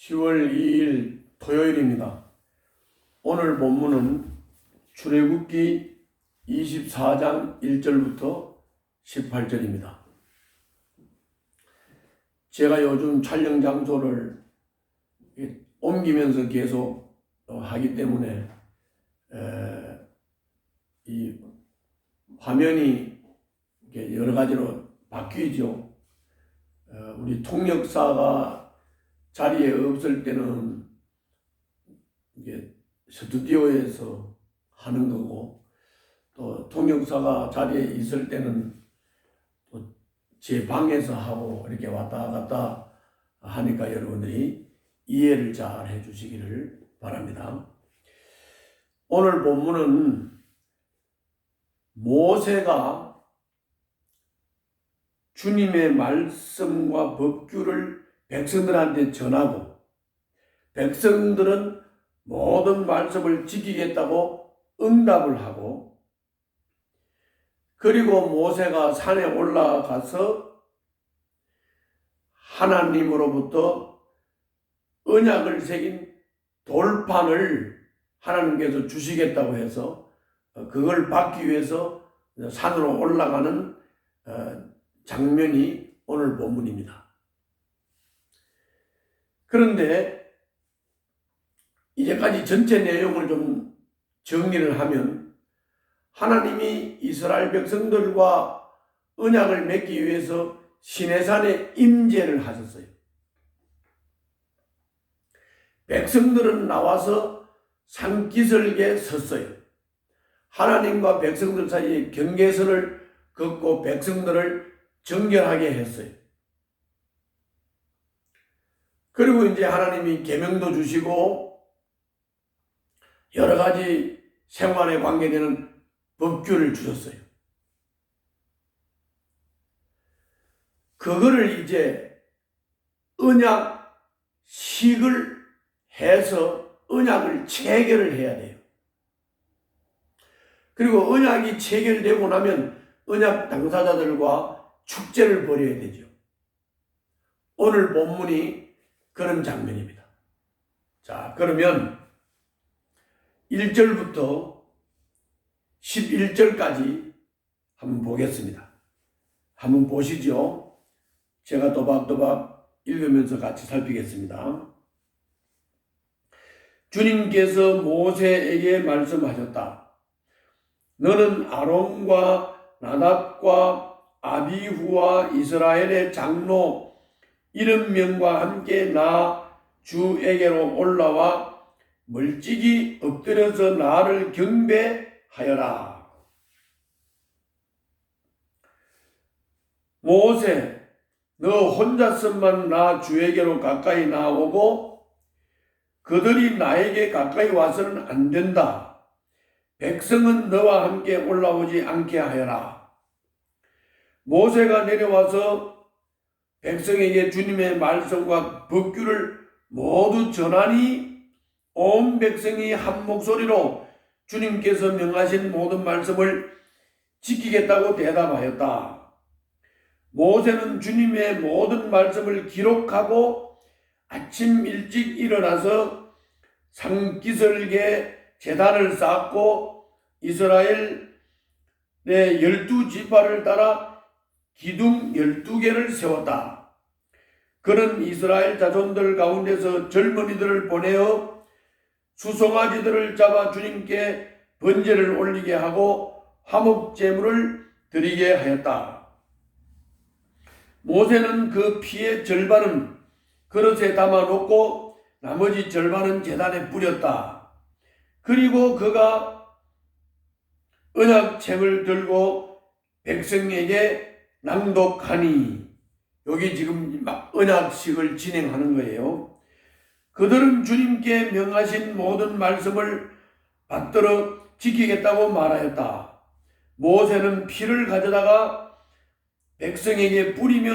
10월 2일 토요일입니다. 오늘 본문은 출애굽기 24장 1절부터 18절입니다. 제가 요즘 촬영 장소를 옮기면서 계속 하기 때문에 이 화면이 여러 가지로 바뀌죠. 우리 통역사가 자리에 없을 때는 이게 스튜디오에서 하는 거고, 또 통역사가 자리에 있을 때는 또 제 방에서 하고 이렇게 왔다 갔다 하니까 여러분들이 이해를 잘 해주시기를 바랍니다. 오늘 본문은 모세가 주님의 말씀과 법규를 백성들한테 전하고, 백성들은 모든 말씀을 지키겠다고 응답을 하고, 그리고 모세가 산에 올라가서 하나님으로부터 언약을 새긴 돌판을 하나님께서 주시겠다고 해서 그걸 받기 위해서 산으로 올라가는 장면이 오늘 본문입니다. 그런데 이제까지 전체 내용을 좀 정리를 하면, 하나님이 이스라엘 백성들과 언약을 맺기 위해서 시내산에 임재를 하셨어요. 백성들은 나와서 산기슭에 섰어요. 하나님과 백성들 사이에 경계선을 긋고 백성들을 정결하게 했어요. 그리고 이제 하나님이 계명도 주시고 여러 가지 생활에 관계되는 법규를 주셨어요. 그거를 이제 언약식을 해서 언약을 체결을 해야 돼요. 그리고 언약이 체결되고 나면 언약 당사자들과 축제를 벌여야 되죠. 오늘 본문이 그런 장면입니다. 자, 그러면 1절부터 11절까지 한번 보겠습니다. 한번 보시죠. 제가 또박또박 읽으면서 같이 살피겠습니다. 주님께서 모세에게 말씀하셨다. 너는 아론과 나답과 아비후와 이스라엘의 장로 70명과 함께 나 주에게로 올라와 멀찍이 엎드려서 나를 경배하여라. 모세, 너 혼자서만 나 주에게로 가까이 나오고 그들이 나에게 가까이 와서는 안 된다. 백성은 너와 함께 올라오지 않게 하여라. 모세가 내려와서 백성에게 주님의 말씀과 법규를 모두 전하니 온 백성이 한 목소리로 주님께서 명하신 모든 말씀을 지키겠다고 대답하였다. 모세는 주님의 모든 말씀을 기록하고 아침 일찍 일어나서 산기슭에 제단을 쌓고 이스라엘의 12지파를 따라 기둥 12개를 세웠다. 그는 이스라엘 자손들 가운데서 젊은이들을 보내어 수송아지들을 잡아 주님께 번제를 올리게 하고 화목제물을 드리게 하였다. 모세는 그 피의 절반은 그릇에 담아놓고 나머지 절반은 제단에 뿌렸다. 그리고 그가 언약책을 들고 백성에게 낭독하니, 여기 지금 막 언약식을 진행하는 거예요. 그들은 주님께 명하신 모든 말씀을 받들어 지키겠다고 말하였다. 모세는 피를 가져다가 백성에게 뿌리며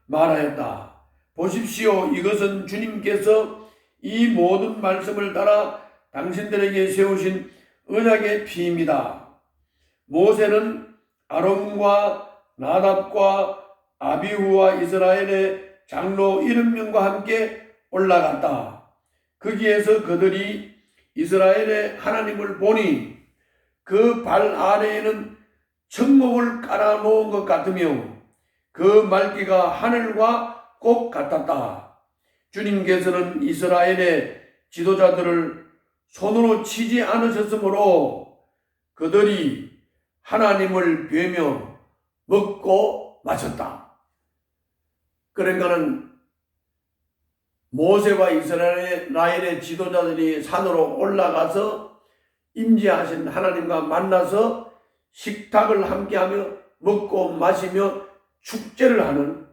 말하였다. 보십시오, 이것은 주님께서 이 모든 말씀을 따라 당신들에게 세우신 언약의 피입니다. 모세는 아론과 나답과 아비후와 이스라엘의 장로 70명과 함께 올라갔다. 거기에서 그들이 이스라엘의 하나님을 보니 그 발 아래에는 천목을 깔아놓은 것 같으며 그 말기가 하늘과 꼭 같았다. 주님께서는 이스라엘의 지도자들을 손으로 치지 않으셨으므로 그들이 하나님을 뵈며 먹고 마셨다. 그러니까는 모세와 이스라엘의 지도자들이 산으로 올라가서 임재하신 하나님과 만나서 식탁을 함께하며 먹고 마시며 축제를 하는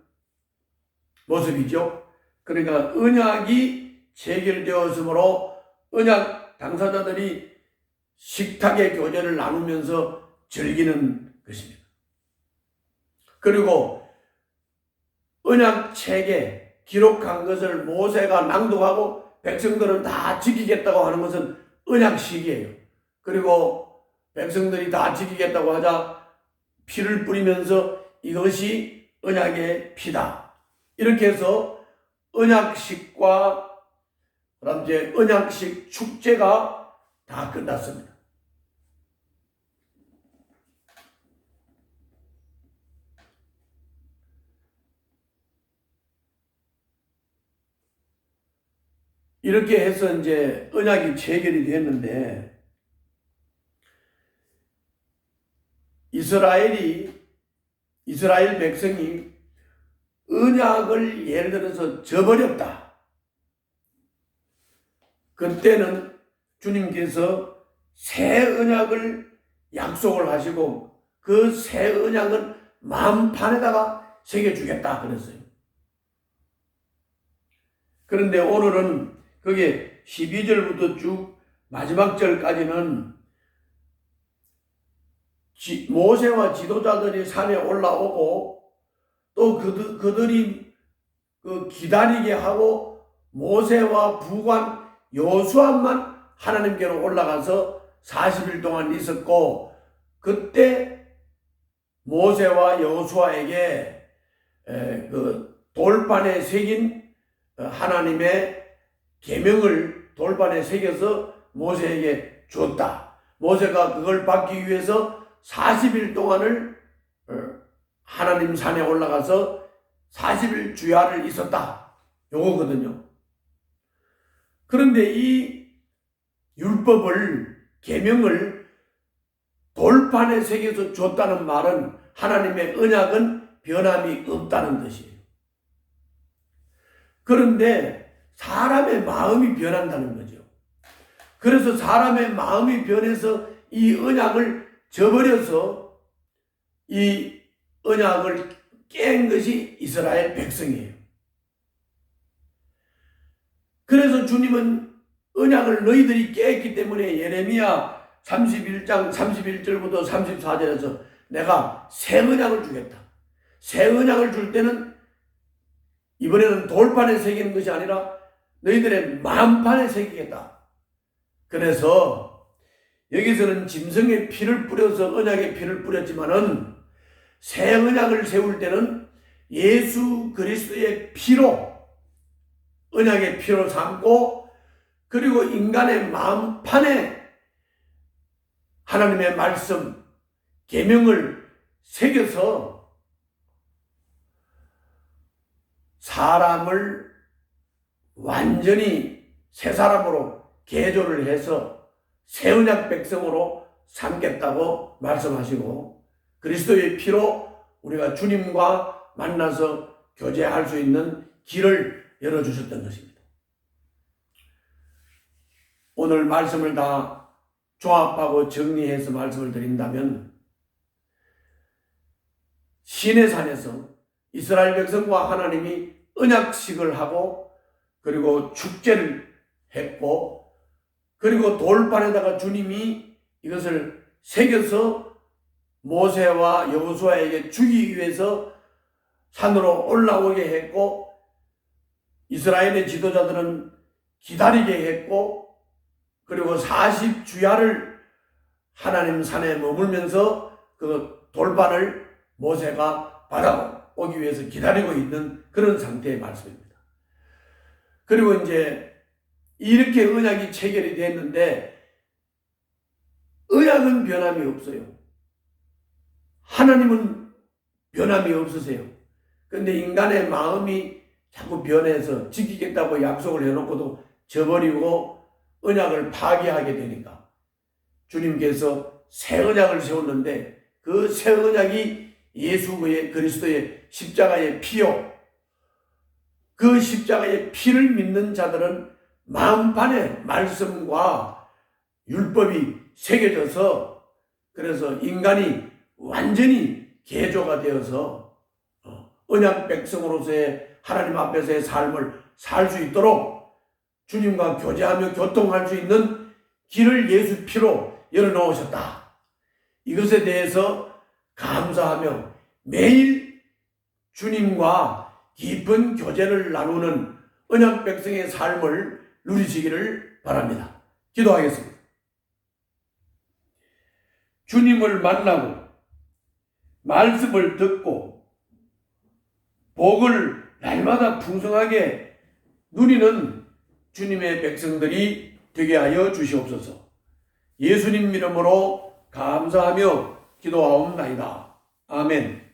모습이죠. 그러니까 언약이 체결되었으므로 언약 당사자들이 식탁의 교제를 나누면서 즐기는 것입니다. 그리고 언약 책에 기록한 것을 모세가 낭독하고 백성들은 다 지키겠다고 하는 것은 언약식이에요. 그리고 백성들이 다 지키겠다고 하자 피를 뿌리면서 이것이 언약의 피다. 이렇게 해서 언약식과 그다음 이제 언약식 축제가 다 끝났습니다. 이렇게 해서 이제 언약이 체결이 됐는데 이스라엘 백성이 언약을 예를 들어서 저버렸다. 그때는 주님께서 새 언약을 약속을 하시고 그 새 언약은 만판에다가 새겨주겠다 그랬어요. 그런데 오늘은 그게 12절부터 쭉 마지막 절까지는 모세와 지도자들이 산에 올라오고 또 그들이 기다리게 하고 모세와 부관 여호수아만 하나님께로 올라가서 40일 동안 있었고 그때 모세와 여호수아에게 그 돌판에 새긴 하나님의 계명을 돌판에 새겨서 모세에게 줬다. 모세가 그걸 받기 위해서 40일 동안을 하나님 산에 올라가서 40일 주야를 있었다. 요거거든요. 그런데 이 율법을 계명을 돌판에 새겨서 줬다는 말은 하나님의 언약은 변함이 없다는 뜻이에요. 그런데 사람의 마음이 변한다는 거죠. 그래서 사람의 마음이 변해서 이 언약을 저버려서 이 언약을 깬 것이 이스라엘 백성이에요. 그래서 주님은 언약을 너희들이 깼기 때문에 예레미야 31장 31절부터 34절에서 내가 새 언약을 주겠다. 새 언약을 줄 때는 이번에는 돌판에 새기는 것이 아니라 너희들의 마음판에 새기겠다. 그래서 여기서는 짐승의 피를 뿌려서 언약의 피를 뿌렸지만은 새 언약을 세울 때는 예수 그리스도의 피로 언약의 피로 삼고 그리고 인간의 마음판에 하나님의 말씀 계명을 새겨서 사람을 완전히 새 사람으로 개조를 해서 새 언약 백성으로 삼겠다고 말씀하시고 그리스도의 피로 우리가 주님과 만나서 교제할 수 있는 길을 열어주셨던 것입니다. 오늘 말씀을 다 종합하고 정리해서 말씀을 드린다면 시내산에서 이스라엘 백성과 하나님이 언약식을 하고 그리고 축제를 했고 그리고 돌판에다가 주님이 이것을 새겨서 모세와 여호수아에게 주기 위해서 산으로 올라오게 했고 이스라엘의 지도자들은 기다리게 했고 그리고 40주야를 하나님 산에 머물면서 그 돌판을 모세가 받아오기 위해서 기다리고 있는 그런 상태의 말씀입니다. 그리고 이제 이렇게 언약이 체결이 됐는데 언약은 변함이 없어요. 하나님은 변함이 없으세요. 그런데 인간의 마음이 자꾸 변해서 지키겠다고 약속을 해놓고도 저버리고 언약을 파기하게 되니까 주님께서 새 언약을 세웠는데 그 새 언약이 예수 그리스도의 십자가의 피요. 그 십자가의 피를 믿는 자들은 마음판에 말씀과 율법이 새겨져서 그래서 인간이 완전히 개조가 되어서 언약 백성으로서의 하나님 앞에서의 삶을 살 수 있도록 주님과 교제하며 교통할 수 있는 길을 예수 피로 열어놓으셨다. 이것에 대해서 감사하며 매일 주님과 깊은 교제를 나누는 언약 백성의 삶을 누리시기를 바랍니다. 기도하겠습니다. 주님을 만나고 말씀을 듣고 복을 날마다 풍성하게 누리는 주님의 백성들이 되게 하여 주시옵소서. 예수님 이름으로 감사하며 기도하옵나이다. 아멘.